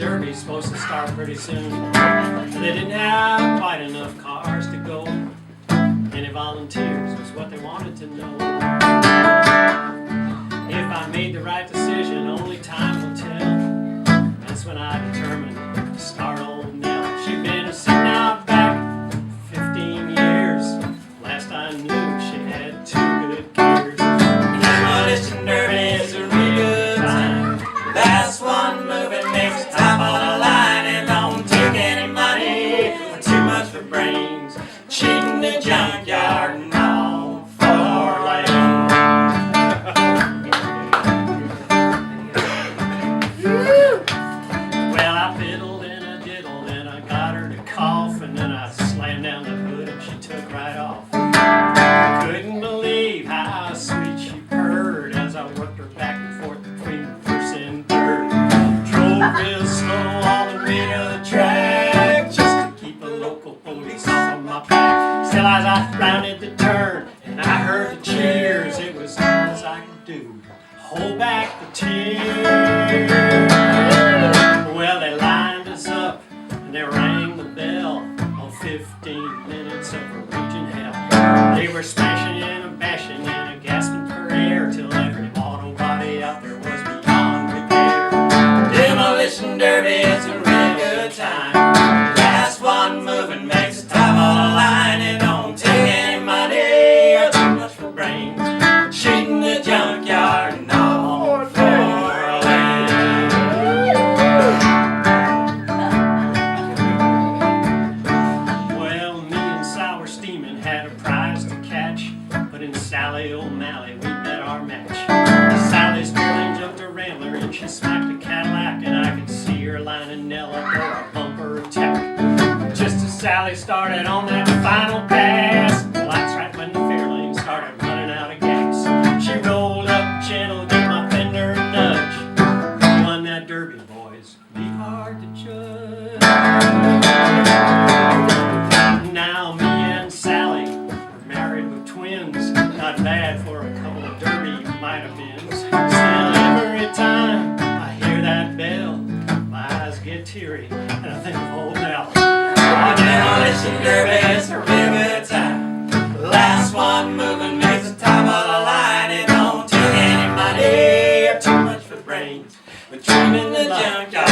Derby's supposed to start pretty soon. They didn't have quite enough cars to go. Any volunteers was what they wanted to know. If I made the right decision, only time will tell. That's when I determined to start old Nell. She'd been sitting out back 15 years. Last I knew, she had 2 good gears. Demolition Derby is a real good time. Last one moving makes the top on the line. And don't take any money or too much for brains. Cheating the junkyard and all for land. Well, I fiddled and I diddled and I got her to cough, and then I slammed down the hood and she took right off. Couldn't believe how sweet she purred as I worked her back and forth between first and third. Drove real slow all the way to the track just to keep a local police on my back. Still, as I rounded the turn and I heard the cheers, it was all as I could do to hold back the tears. Well, they lined us up and they rang the bell on 15 minutes of a raging hell. They were smashing and bashing and gasping for air till every auto body out there was beyond repair. Demolition Derby is a real good time. Last one moving makes the top of the line. It don't take any money or too much for brains. Cheating the junkyard and all for land. Well, me and Sal were steaming, had a prize to catch, but in Sally O'Malley we met our match. Sally Sterling jumped a Rambler and she smacked a Cadillac, and I could see her lining Nell up for a bumper attack. Just as Sally started on that final pass, the lights right when the Fairlane started running out of gas. She rolled up, channel, gave my fender a nudge. Who won that Derby, boys? Be hard to judge. Now me and Sally are married with twins. Not bad for a couple of Derby might-have-beens. Still, every time I hear that bell, my eyes get teary and I think of old Nell. Oh, Demolition Derby is a real good time. Last one moving makes the top of the line. It don't take any money or too much for brains. We're dreaming the junkyard.